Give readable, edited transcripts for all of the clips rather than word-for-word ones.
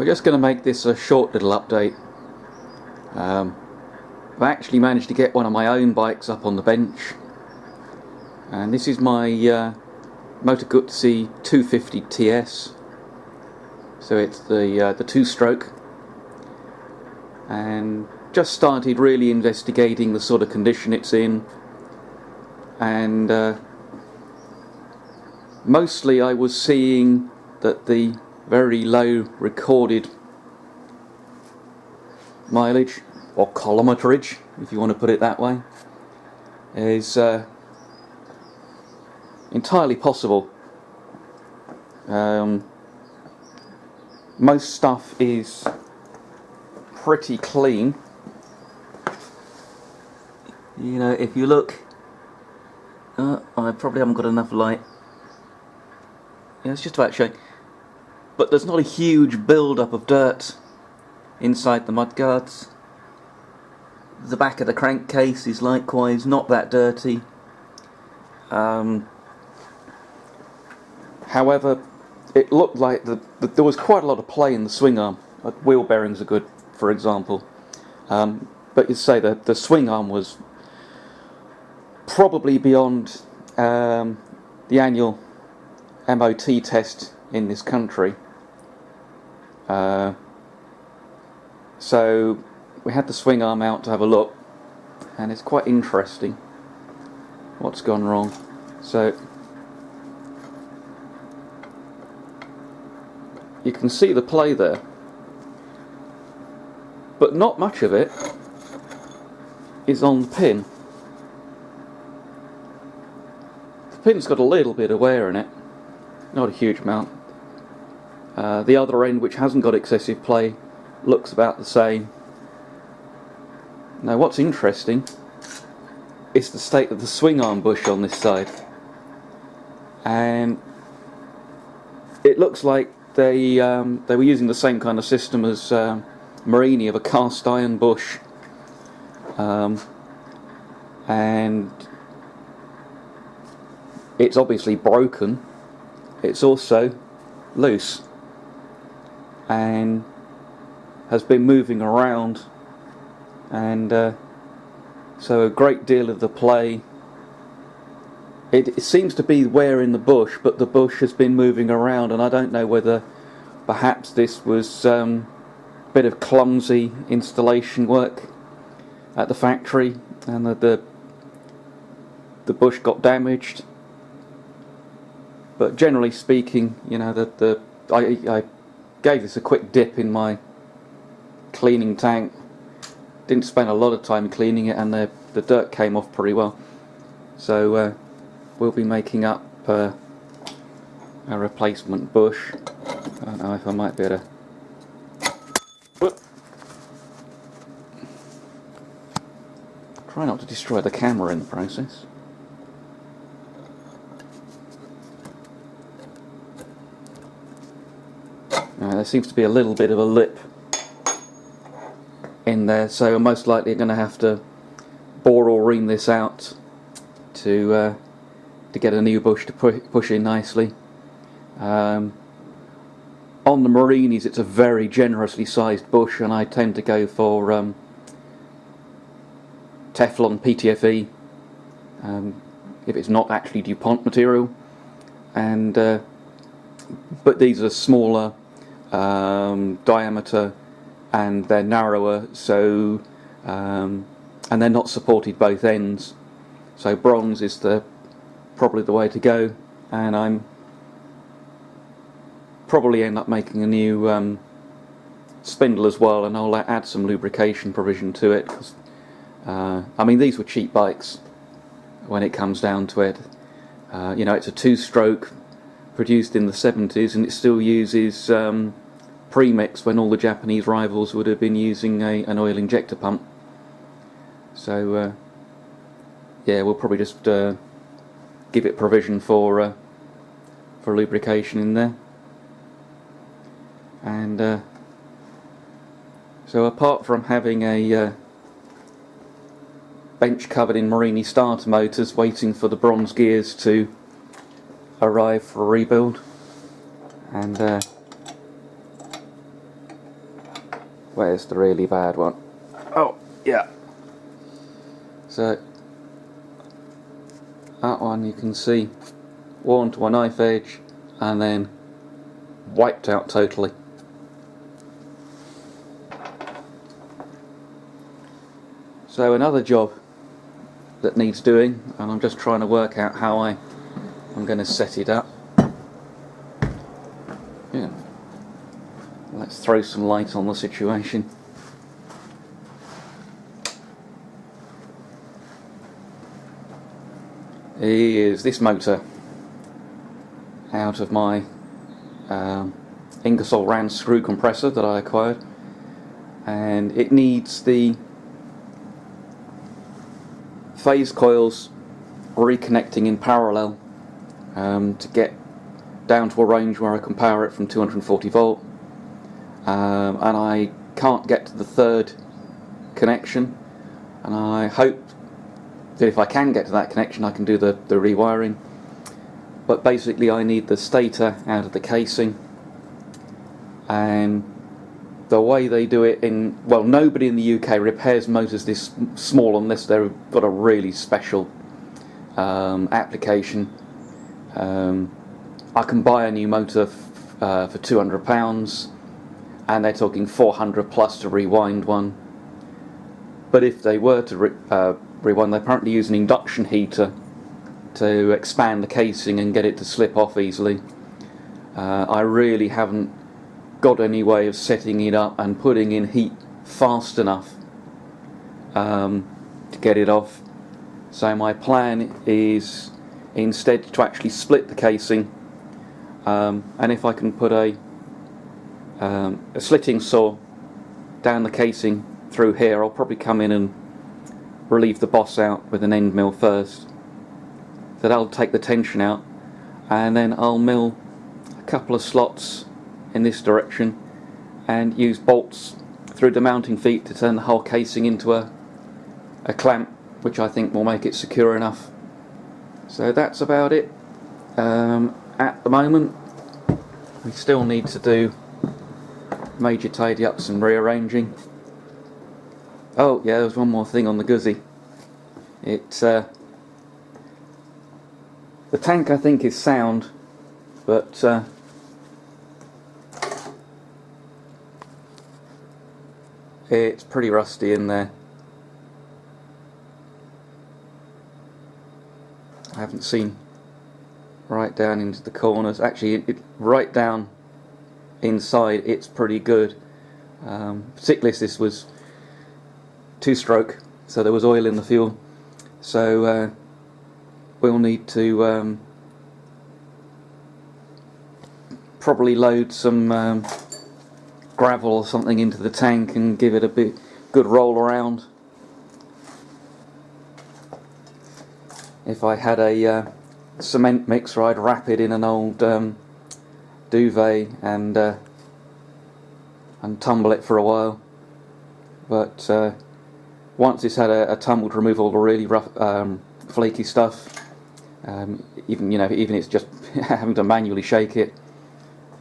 We're just going to make this a short little update. I've actually managed to get one of my own bikes up on the bench, and this is my Moto Guzzi 250 TS. So it's the two-stroke, and just started really investigating the sort of condition it's in, and mostly I was seeing that the very low recorded mileage, or kilometerage if you want to put it that way, is entirely possible. Most stuff is pretty clean. You know, if you look, I probably haven't got enough light. Yeah, it's just about showing. But there's not a huge build-up of dirt inside the mudguards. The back of the crankcase is likewise not that dirty. However, it looked like there was quite a lot of play in the swing arm. Wheel bearings are good, for example. But you say that the swing arm was probably beyond the annual MOT test in this country. So we had the swing arm out to have a look, and it's quite interesting what's gone wrong. So you can see the play there, but not much of it is on the pin. The pin's got a little bit of wear in it, not a huge amount. The other end, which hasn't got excessive play, looks about the same. Now what's interesting is the state of the swing arm bush on this side, and it looks like they were using the same kind of system as Marini, of a cast iron bush, and it's obviously broken. It's also loose and has been moving around, and so a great deal of the play, it seems to be wear in the bush, but the bush has been moving around, and I don't know whether perhaps this was a bit of clumsy installation work at the factory, and the bush got damaged. But generally speaking, you know, I gave this a quick dip in my cleaning tank. Didn't spend a lot of time cleaning it, and the dirt came off pretty well. So we'll be making up a replacement bush. I don't know if I might be able to. Try not to destroy the camera in the process. There seems to be a little bit of a lip in there, so I'm most likely going to have to bore or ream this out to get a new bush to push in nicely. On the Marinis, it's a very generously sized bush, and I tend to go for Teflon PTFE, if it's not actually DuPont material, and but these are smaller diameter, and they're narrower, so and they're not supported both ends, so bronze is probably the way to go, and I'm probably end up making a new spindle as well, and I'll add some lubrication provision to it, 'cause, I mean, these were cheap bikes when it comes down to it. You know, it's a two-stroke produced in the 70s, and it still uses premix when all the Japanese rivals would have been using an oil injector pump. So yeah, we'll probably just give it provision for lubrication in there. And so apart from having a bench covered in Marini starter motors waiting for the bronze gears to arrive for a rebuild, and Where's the really bad one? Oh, yeah. So, that one you can see worn to a knife edge and then wiped out totally. So another job that needs doing, and I'm just trying to work out how I'm going to set it up. Yeah. Let's throw some light on the situation. Is this motor out of my Ingersoll Rand screw compressor that I acquired, and it needs the phase coils reconnecting in parallel to get down to a range where I can power it from 240 volt, and I can't get to the third connection, and I hope that if I can get to that connection I can do the rewiring. But basically I need the stator out of the casing, and the way they do it well, nobody in the UK repairs motors this small unless they've got a really special application. I can buy a new motor for £200, and they're talking 400 plus to rewind one. But if they were to rewind, they apparently use an induction heater to expand the casing and get it to slip off easily. I really haven't got any way of setting it up and putting in heat fast enough to get it off. So my plan is instead to actually split the casing, and if I can put a slitting saw down the casing through here, I'll probably come in and relieve the boss out with an end mill first. So that'll take the tension out, and then I'll mill a couple of slots in this direction and use bolts through the mounting feet to turn the whole casing into a clamp, which I think will make it secure enough. So that's about it. At the moment we still need to do major tidy ups and rearranging. Oh yeah, there's one more thing on the Guzzi. The tank I think is sound, but it's pretty rusty in there. I haven't seen right down into the corners. Actually, right down inside it's pretty good. Particularly if this was two-stroke, so there was oil in the fuel. So we'll need to probably load some gravel or something into the tank and give it a good roll around. If I had a cement mixer, I'd wrap it in an old duvet and tumble it for a while. But once it's had a tumble to remove all the really rough, flaky stuff, even it's just having to manually shake it,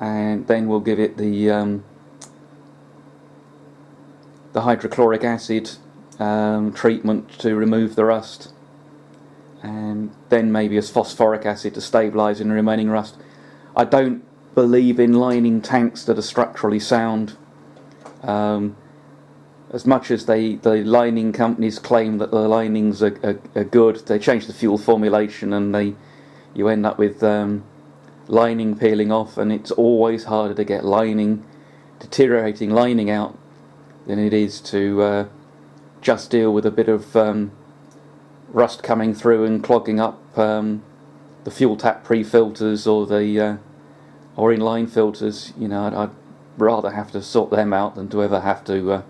and then we'll give it the hydrochloric acid treatment to remove the rust, and then maybe as phosphoric acid to stabilise any remaining rust. I don't believe in lining tanks that are structurally sound. As much as the lining companies claim that the linings are good, they change the fuel formulation and you end up with lining peeling off, and it's always harder to get deteriorating lining out than it is to just deal with a bit of rust coming through and clogging up the fuel tap pre-filters or the or inline filters. I'd rather have to sort them out than to ever have to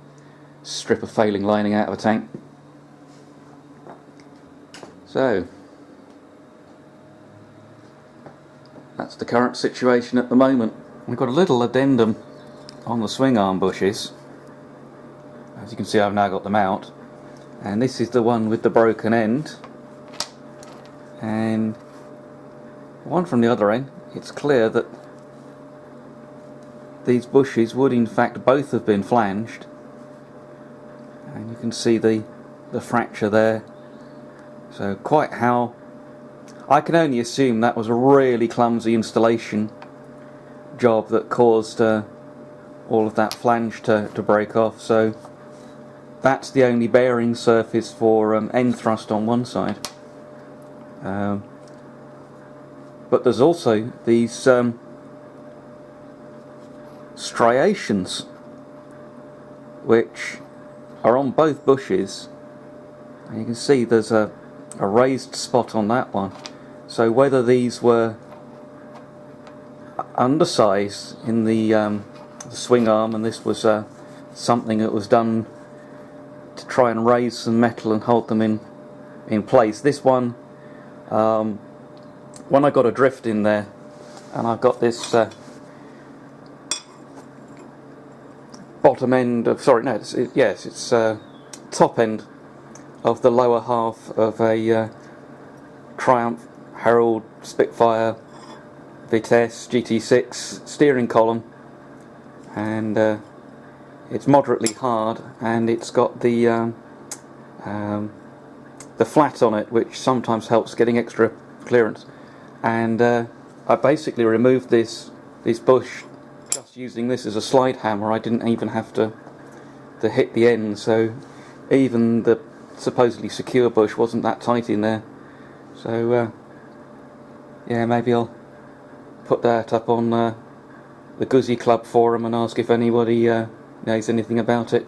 strip a failing lining out of a tank. So that's the current situation at the moment. We've got a little addendum on the swing arm bushes. As you can see, I've now got them out, and this is the one with the broken end, and one from the other end. It's clear that these bushes would in fact both have been flanged, can see the fracture there. So quite how, I can only assume that was a really clumsy installation job that caused all of that flange to break off. So that's the only bearing surface for end thrust on one side. But there's also these striations which are on both bushes, and you can see there's a raised spot on that one. So whether these were undersized in the swing arm, and this was something that was done to try and raise some metal and hold them in place. This one, when I got a drift in there, and I've got this bottom end of, sorry, no, it's top end of the lower half of a Triumph Herald Spitfire Vitesse GT6 steering column, and it's moderately hard, and it's got the flat on it, which sometimes helps getting extra clearance. And I basically removed this bush just using this as a slide hammer. I didn't even have to hit the end, so even the supposedly secure bush wasn't that tight in there. So yeah, maybe I'll put that up on the Guzzi Club forum and ask if anybody knows anything about it.